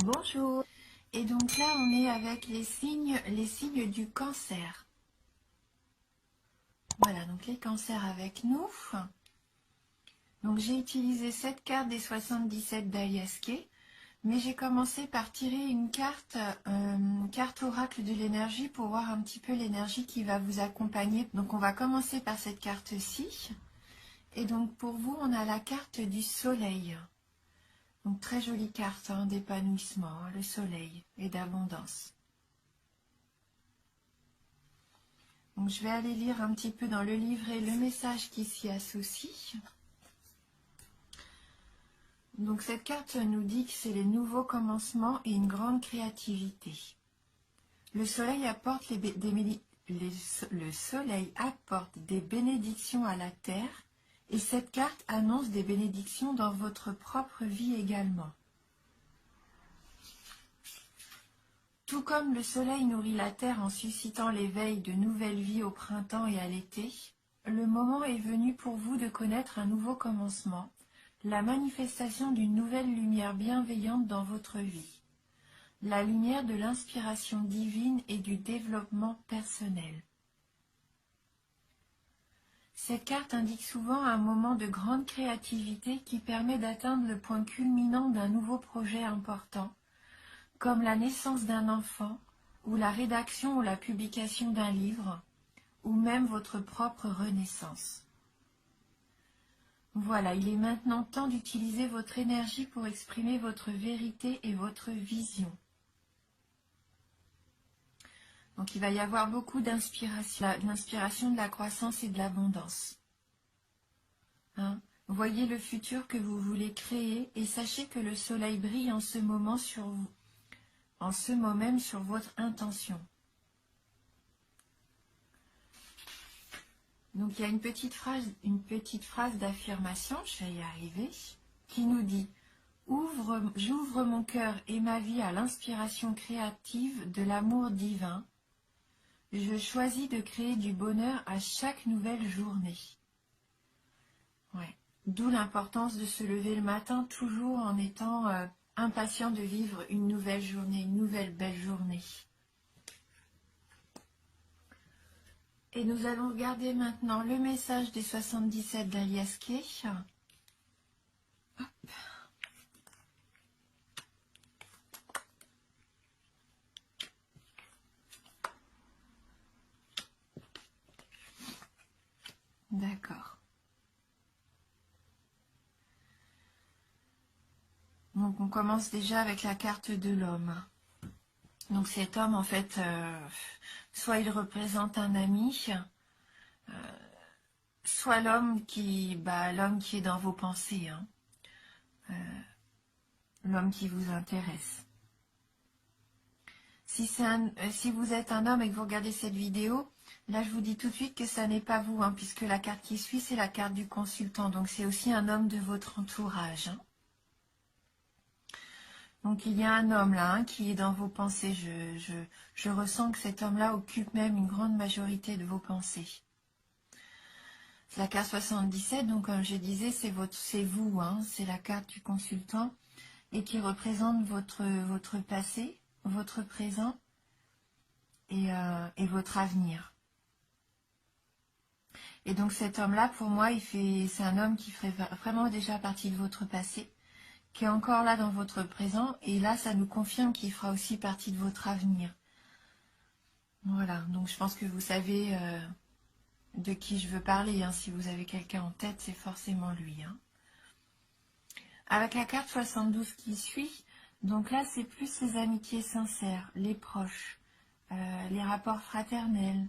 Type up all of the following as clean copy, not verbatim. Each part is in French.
Bonjour. Et donc là, on est avec les signes du cancer. Voilà, donc les cancers avec nous. Donc j'ai utilisé cette carte des 77 d'Aliaské, mais j'ai commencé par tirer une carte oracle de l'énergie pour voir un petit peu l'énergie qui va vous accompagner. Donc on va commencer par cette carte-ci. Et donc pour vous, on a la carte du soleil. Donc très jolie carte d'épanouissement, le soleil et d'abondance. Donc je vais aller lire un petit peu dans le livret le message qui s'y associe. Donc cette carte nous dit que c'est les nouveaux commencements et une grande créativité. Le soleil apporte le soleil apporte des bénédictions à la terre et cette carte annonce des bénédictions dans votre propre vie également. Tout comme le soleil nourrit la terre en suscitant l'éveil de nouvelles vies au printemps et à l'été, le moment est venu pour vous de connaître un nouveau commencement, la manifestation d'une nouvelle lumière bienveillante dans votre vie, la lumière de l'inspiration divine et du développement personnel. Cette carte indique souvent un moment de grande créativité qui permet d'atteindre le point culminant d'un nouveau projet important, comme la naissance d'un enfant, ou la rédaction ou la publication d'un livre, ou même votre propre renaissance. Voilà, il est maintenant temps d'utiliser votre énergie pour exprimer votre vérité et votre vision. Donc il va y avoir beaucoup d'inspiration, l'inspiration de la croissance et de l'abondance. Voyez le futur que vous voulez créer et sachez que le soleil brille en ce moment sur vous, en ce moment même sur votre intention. Donc il y a une petite phrase d'affirmation, je vais y arriver, qui nous dit « J'ouvre mon cœur et ma vie à l'inspiration créative de l'amour divin. Je choisis de créer du bonheur à chaque nouvelle journée. » Ouais. D'où l'importance de se lever le matin toujours en étant impatient de vivre une nouvelle journée, une nouvelle belle journée. Et nous allons regarder maintenant le message des 77 d'Aliaské. D'accord. Donc on commence déjà avec la carte de l'homme. Donc cet homme, en fait, soit il représente un ami, soit l'homme qui est dans vos pensées, l'homme qui vous intéresse. Si vous êtes un homme et que vous regardez cette vidéo, là je vous dis tout de suite que ça n'est pas vous, puisque la carte qui suit c'est la carte du consultant, donc c'est aussi un homme de votre entourage. Donc il y a un homme là qui est dans vos pensées, je ressens que cet homme-là occupe même une grande majorité de vos pensées. C'est la carte 77, donc comme je disais, c'est vous, c'est la carte du consultant et qui représente votre passé, votre présent et votre avenir. Et donc cet homme-là, pour moi, c'est un homme qui ferait vraiment déjà partie de votre passé, qui est encore là dans votre présent, et là, ça nous confirme qu'il fera aussi partie de votre avenir. Voilà, donc je pense que vous savez de qui je veux parler. Si vous avez quelqu'un en tête, c'est forcément lui. Avec la carte 72 qui suit, donc là, c'est plus les amitiés sincères, les proches, les rapports fraternels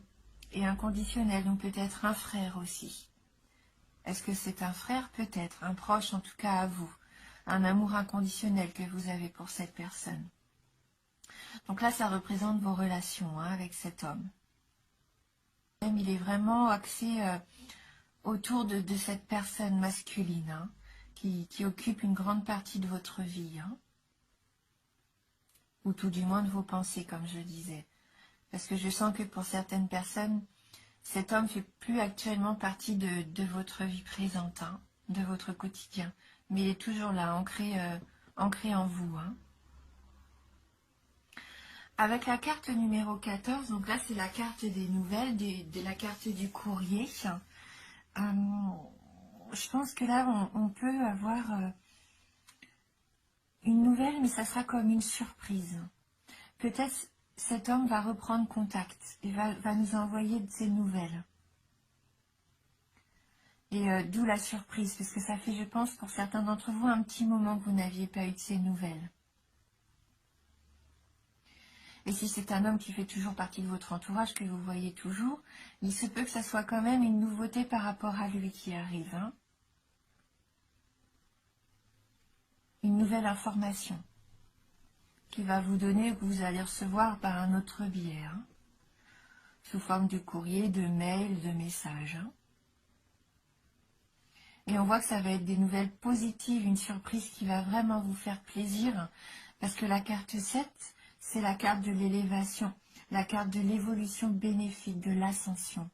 et inconditionnels, donc peut-être un frère aussi. Est-ce que c'est un frère? Peut-être, un proche en tout cas à vous, un amour inconditionnel que vous avez pour cette personne. Donc là, ça représente vos relations avec cet homme. Il est vraiment axé autour de cette personne masculine qui occupe une grande partie de votre vie, ou tout du moins de vos pensées, comme je disais. Parce que je sens que pour certaines personnes, cet homme fait plus actuellement partie de votre vie présente, de votre quotidien. Mais il est toujours là, ancré en vous. Avec la carte numéro 14, donc là c'est la carte des nouvelles, de la carte du courrier. Je pense que là on peut avoir une nouvelle, mais ça sera comme une surprise. Peut-être cet homme va reprendre contact et va nous envoyer de ses nouvelles. Et d'où la surprise, parce que ça fait, je pense, pour certains d'entre vous, un petit moment que vous n'aviez pas eu de ces nouvelles. Et si c'est un homme qui fait toujours partie de votre entourage, que vous voyez toujours, il se peut que ça soit quand même une nouveauté par rapport à lui qui arrive. Hein. Une nouvelle information qui va vous donner, que vous allez recevoir par un autre biais. Hein. Sous forme de courrier, de mail, de message. Hein. Et on voit que ça va être des nouvelles positives, une surprise qui va vraiment vous faire plaisir. Parce que la carte 7, c'est la carte de l'élévation, la carte de l'évolution bénéfique, de l'ascension.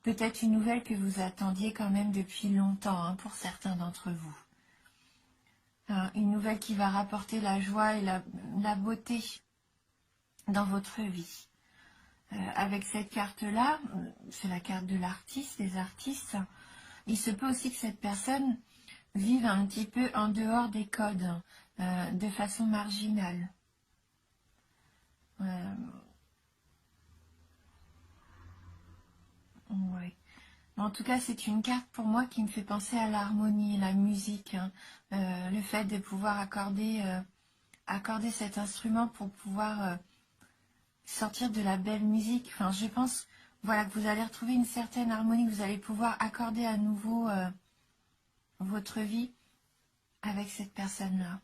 Peut-être une nouvelle que vous attendiez quand même depuis longtemps, hein, pour certains d'entre vous. Hein, une nouvelle qui va rapporter la joie et la beauté dans votre vie. Avec cette carte-là, c'est la carte de l'artiste, des artistes, il se peut aussi que cette personne vive un petit peu en dehors des codes, de façon marginale. Ouais. En tout cas, c'est une carte pour moi qui me fait penser à l'harmonie, la musique, hein. Le fait de pouvoir accorder cet instrument pour pouvoir sortir de la belle musique. Enfin, je pense, voilà, que vous allez retrouver une certaine harmonie, que vous allez pouvoir accorder à nouveau votre vie avec cette personne-là.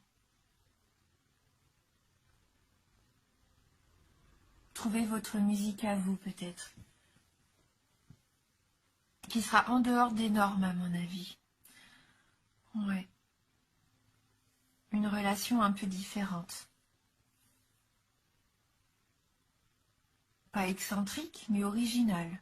Trouvez votre musique à vous, peut-être. Qui sera en dehors des normes, à mon avis. Ouais. Une relation un peu différente. Pas excentrique, mais originale.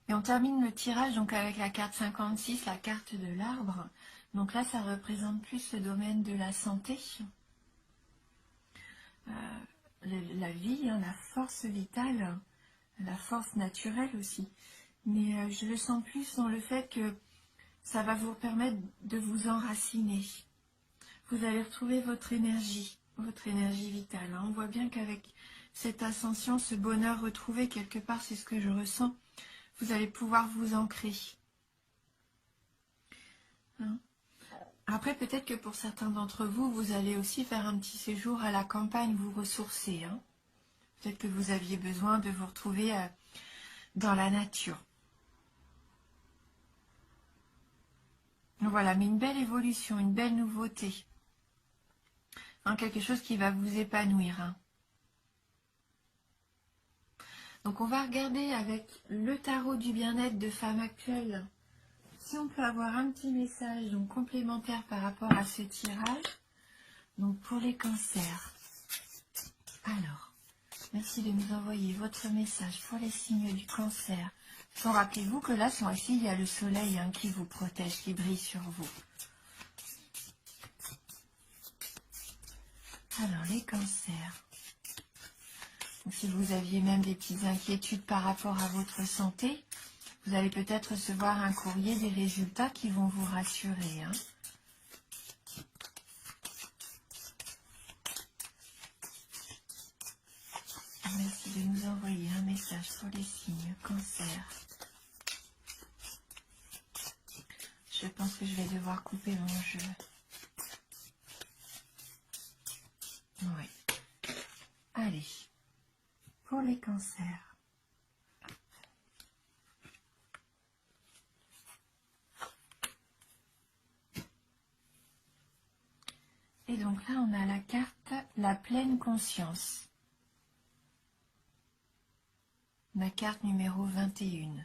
Et on termine le tirage donc avec la carte 56, la carte de l'arbre. Donc là, ça représente plus le domaine de la santé. La vie, hein, la force vitale, la force naturelle aussi. Mais je le sens plus dans le fait que ça va vous permettre de vous enraciner. Vous allez retrouver votre énergie vitale. Hein. On voit bien qu'avec cette ascension, ce bonheur retrouvé quelque part, c'est ce que je ressens. Vous allez pouvoir vous ancrer. Hein. Après, peut-être que pour certains d'entre vous, vous allez aussi faire un petit séjour à la campagne, vous ressourcer. Hein. Peut-être que vous aviez besoin de vous retrouver dans la nature. Voilà, mais une belle évolution, une belle nouveauté. Hein, quelque chose qui va vous épanouir. Hein. Donc on va regarder avec le tarot du bien-être de femme actuelle si on peut avoir un petit message donc complémentaire par rapport à ce tirage. Donc pour les cancers. Alors, merci de nous envoyer votre message pour les signes du cancer. Donc, rappelez-vous que là, ici, il y a le soleil hein, qui vous protège, qui brille sur vous. Alors, les cancers. Donc, si vous aviez même des petites inquiétudes par rapport à votre santé, vous allez peut-être recevoir un courrier des résultats qui vont vous rassurer. Hein. Merci de nous envoyer un message sur les signes cancer. Je pense que je vais devoir couper mon jeu. Oui. Allez. Pour les cancers. Et donc là, on a la carte la pleine conscience. Ma carte numéro 21.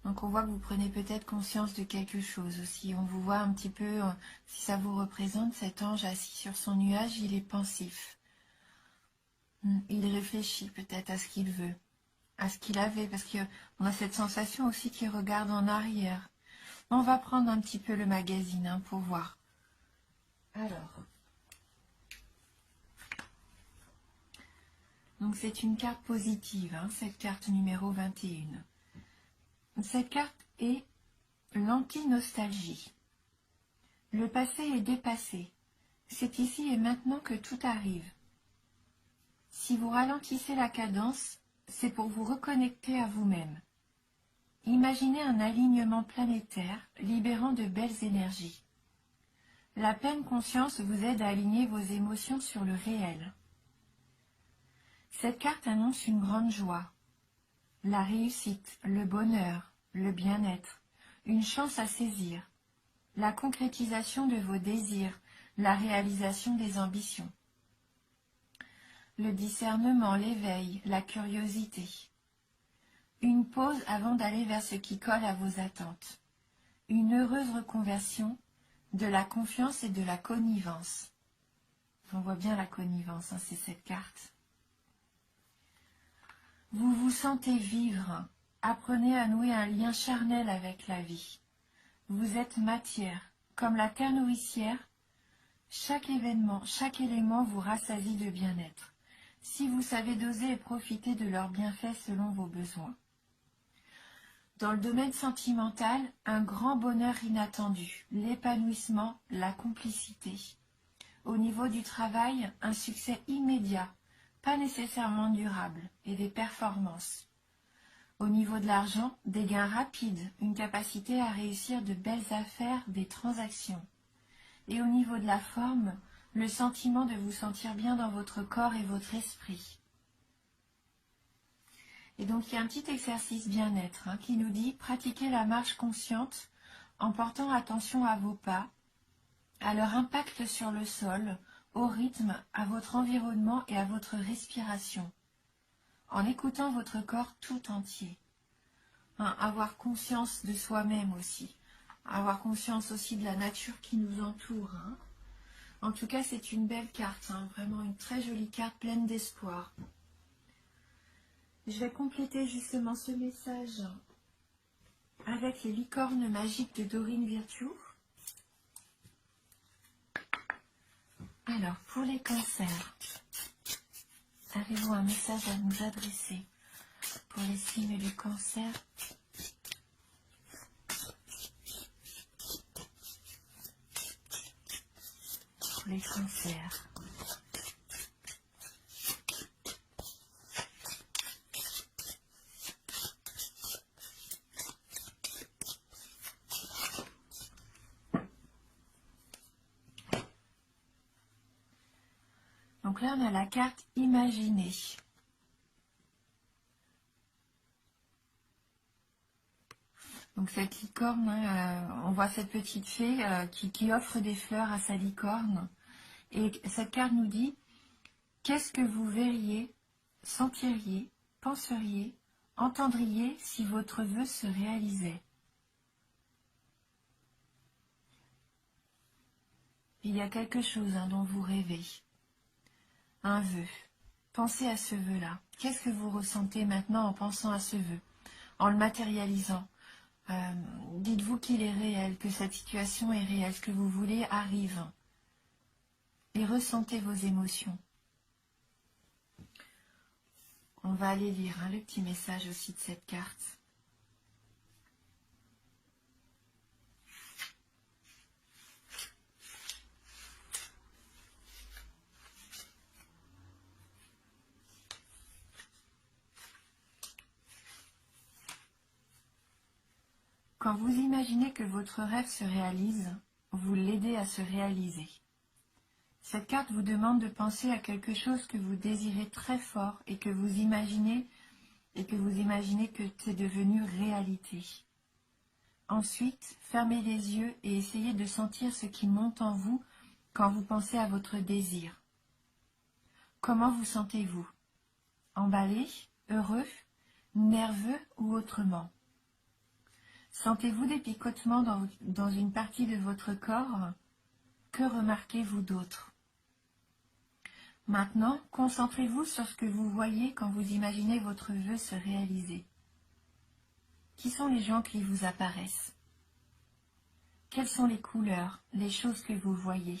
Donc on voit que vous prenez peut-être conscience de quelque chose aussi. On vous voit un petit peu, si ça vous représente, cet ange assis sur son nuage, il est pensif. Il réfléchit peut-être à ce qu'il veut, à ce qu'il avait, parce qu'on a cette sensation aussi qu'il regarde en arrière. On va prendre un petit peu le magazine hein, pour voir. Alors, donc c'est une carte positive, hein, cette carte numéro 21. Cette carte est l'anti-nostalgie. Le passé est dépassé. C'est ici et maintenant que tout arrive. Si vous ralentissez la cadence, c'est pour vous reconnecter à vous-même. Imaginez un alignement planétaire libérant de belles énergies. La pleine conscience vous aide à aligner vos émotions sur le réel. Cette carte annonce une grande joie, la réussite, le bonheur, le bien-être, une chance à saisir, la concrétisation de vos désirs, la réalisation des ambitions. Le discernement, l'éveil, la curiosité. Une pause avant d'aller vers ce qui colle à vos attentes. Une heureuse reconversion, de la confiance et de la connivence. On voit bien la connivence, hein, c'est cette carte. Vous vous sentez vivre. Apprenez à nouer un lien charnel avec la vie. Vous êtes matière. Comme la terre nourricière, chaque élément vous rassasie de bien-être. Si vous savez doser et profiter de leurs bienfaits selon vos besoins. Dans le domaine sentimental, un grand bonheur inattendu, l'épanouissement, la complicité. Au niveau du travail, un succès immédiat, pas nécessairement durable, et des performances. Au niveau de l'argent, des gains rapides, une capacité à réussir de belles affaires, des transactions. Et au niveau de la forme, le sentiment de vous sentir bien dans votre corps et votre esprit. Et donc il y a un petit exercice bien-être qui nous dit pratiquer la marche consciente en portant attention à vos pas, à leur impact sur le sol, au rythme, à votre environnement et à votre respiration, en écoutant votre corps tout entier. Avoir conscience de soi-même aussi, avoir conscience aussi de la nature qui nous entoure. En tout cas, c'est une belle carte, vraiment une très jolie carte pleine d'espoir. Je vais compléter justement ce message avec les licornes magiques de Dorine Virtue. Alors, pour les cancers, avez-vous un message à nous adresser pour les signes du cancer? Pour les cancers. Donc là, on a la carte Imaginer. Donc cette licorne, on voit cette petite fée qui offre des fleurs à sa licorne. Et cette carte nous dit, qu'est-ce que vous verriez, sentiriez, penseriez, entendriez si votre vœu se réalisait? Il y a quelque chose dont vous rêvez. Un vœu. Pensez à ce vœu-là. Qu'est-ce que vous ressentez maintenant en pensant à ce vœu, en le matérialisant? Dites-vous qu'il est réel, que cette situation est réelle, ce que vous voulez arrive. Et ressentez vos émotions. On va aller lire le petit message aussi de cette carte. Quand vous imaginez que votre rêve se réalise, vous l'aidez à se réaliser. Cette carte vous demande de penser à quelque chose que vous désirez très fort et que vous imaginez que c'est devenu réalité. Ensuite, fermez les yeux et essayez de sentir ce qui monte en vous quand vous pensez à votre désir. Comment vous sentez-vous? Emballé, heureux, nerveux ou autrement? Sentez-vous des picotements dans une partie de votre corps? Que remarquez-vous d'autre? Maintenant, concentrez-vous sur ce que vous voyez quand vous imaginez votre vœu se réaliser. Qui sont les gens qui vous apparaissent? Quelles sont les couleurs, les choses que vous voyez?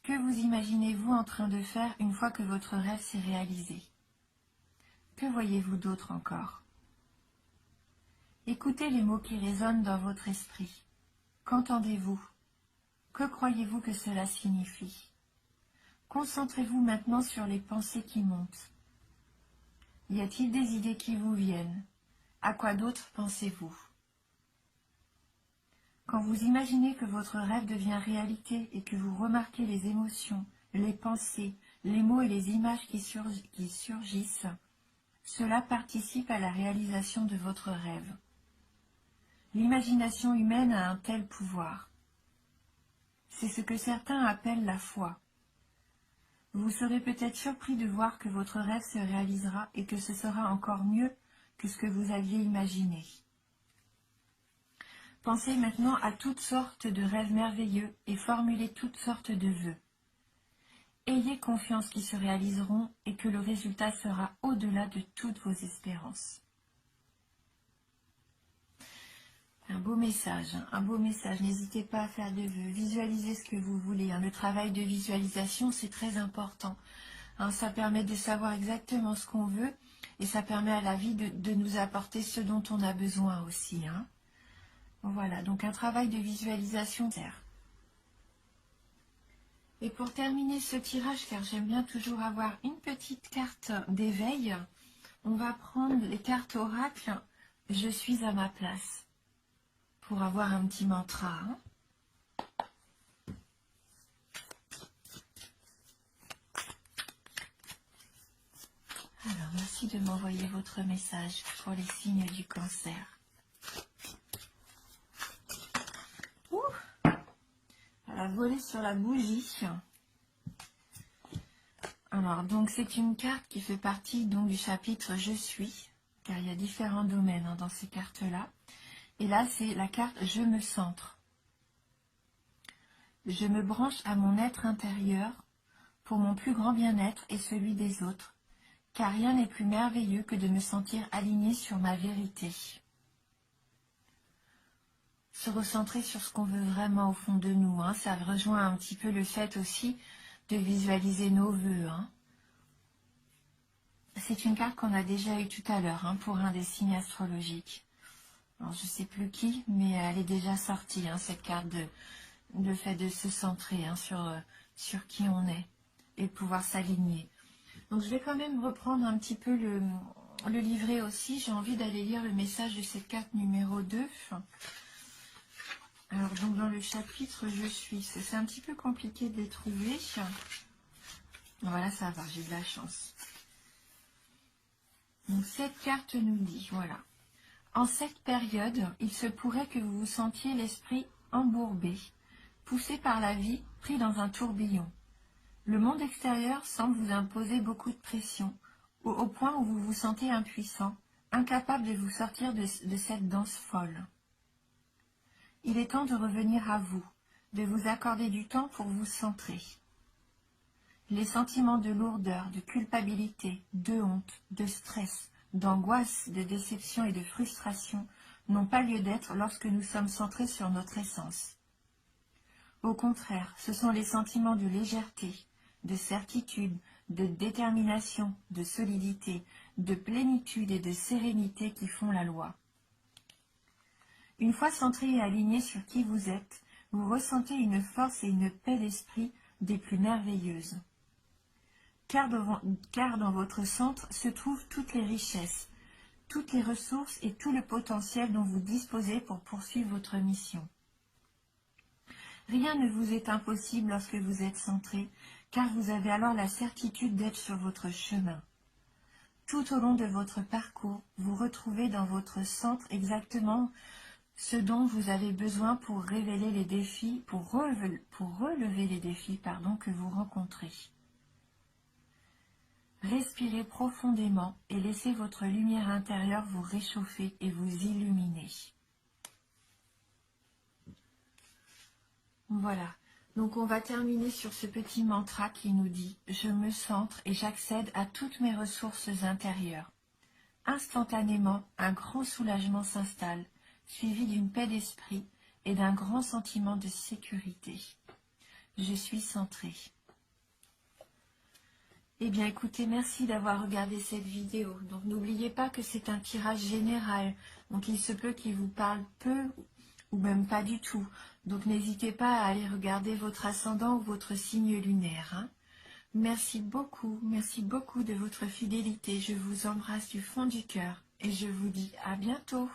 Que vous imaginez-vous en train de faire une fois que votre rêve s'est réalisé? Que voyez-vous d'autre encore? Écoutez les mots qui résonnent dans votre esprit. Qu'entendez-vous? Que croyez-vous que cela signifie? Concentrez-vous maintenant sur les pensées qui montent. Y a-t-il des idées qui vous viennent? À quoi d'autre pensez-vous? Quand vous imaginez que votre rêve devient réalité et que vous remarquez les émotions, les pensées, les mots et les images qui surgissent, cela participe à la réalisation de votre rêve. L'imagination humaine a un tel pouvoir. C'est ce que certains appellent la foi. Vous serez peut-être surpris de voir que votre rêve se réalisera et que ce sera encore mieux que ce que vous aviez imaginé. Pensez maintenant à toutes sortes de rêves merveilleux et formulez toutes sortes de vœux. Ayez confiance qu'ils se réaliseront et que le résultat sera au-delà de toutes vos espérances. Un beau message, hein, un beau message. N'hésitez pas à faire des vœux, visualisez ce que vous voulez. Hein. Le travail de visualisation, c'est très important. Hein, ça permet de savoir exactement ce qu'on veut et ça permet à la vie de nous apporter ce dont on a besoin aussi. Hein. Voilà, donc un travail de visualisation sert. Et pour terminer ce tirage, car j'aime bien toujours avoir une petite carte d'éveil, on va prendre les cartes oracles « Je suis à ma place » pour avoir un petit mantra. Hein. Alors, merci de m'envoyer votre message pour les signes du cancer. Ouh, elle a volé sur la bougie. Alors, donc c'est une carte qui fait partie donc du chapitre « Je suis », car il y a différents domaines hein, dans ces cartes-là. Et là, c'est la carte « Je me centre ». Je me branche à mon être intérieur pour mon plus grand bien-être et celui des autres, car rien n'est plus merveilleux que de me sentir aligné sur ma vérité. Se recentrer sur ce qu'on veut vraiment au fond de nous, hein, ça rejoint un petit peu le fait aussi de visualiser nos vœux. Hein. C'est une carte qu'on a déjà eue tout à l'heure hein, pour un des signes astrologiques. Alors, je ne sais plus qui, mais elle est déjà sortie, hein, cette carte de le fait de se centrer hein, sur qui on est et de pouvoir s'aligner. Donc je vais quand même reprendre un petit peu le livret aussi. J'ai envie d'aller lire le message de cette carte numéro 2. Alors donc dans le chapitre Je suis, c'est un petit peu compliqué de les trouver. Voilà, ça va, j'ai de la chance. Donc cette carte nous dit, voilà. En cette période, il se pourrait que vous vous sentiez l'esprit embourbé, poussé par la vie, pris dans un tourbillon. Le monde extérieur semble vous imposer beaucoup de pression, au point où vous vous sentez impuissant, incapable de vous sortir de cette danse folle. Il est temps de revenir à vous, de vous accorder du temps pour vous centrer. Les sentiments de lourdeur, de culpabilité, de honte, de stress, d'angoisse, de déception et de frustration n'ont pas lieu d'être lorsque nous sommes centrés sur notre essence. Au contraire, ce sont les sentiments de légèreté, de certitude, de détermination, de solidité, de plénitude et de sérénité qui font la loi. Une fois centré et aligné sur qui vous êtes, vous ressentez une force et une paix d'esprit des plus merveilleuses. Car dans votre centre se trouvent toutes les richesses, toutes les ressources et tout le potentiel dont vous disposez pour poursuivre votre mission. Rien ne vous est impossible lorsque vous êtes centré, car vous avez alors la certitude d'être sur votre chemin. Tout au long de votre parcours, vous retrouvez dans votre centre exactement ce dont vous avez besoin pour révéler les défis, pour relever les défis que vous rencontrez. Respirez profondément et laissez votre lumière intérieure vous réchauffer et vous illuminer. Voilà, donc on va terminer sur ce petit mantra qui nous dit « Je me centre et j'accède à toutes mes ressources intérieures ». Instantanément, un grand soulagement s'installe, suivi d'une paix d'esprit et d'un grand sentiment de sécurité. Je suis centré. Eh bien écoutez, merci d'avoir regardé cette vidéo. Donc n'oubliez pas que c'est un tirage général. Donc il se peut qu'il vous parle peu ou même pas du tout. Donc n'hésitez pas à aller regarder votre ascendant ou votre signe lunaire. Hein. Merci beaucoup de votre fidélité. Je vous embrasse du fond du cœur et je vous dis à bientôt.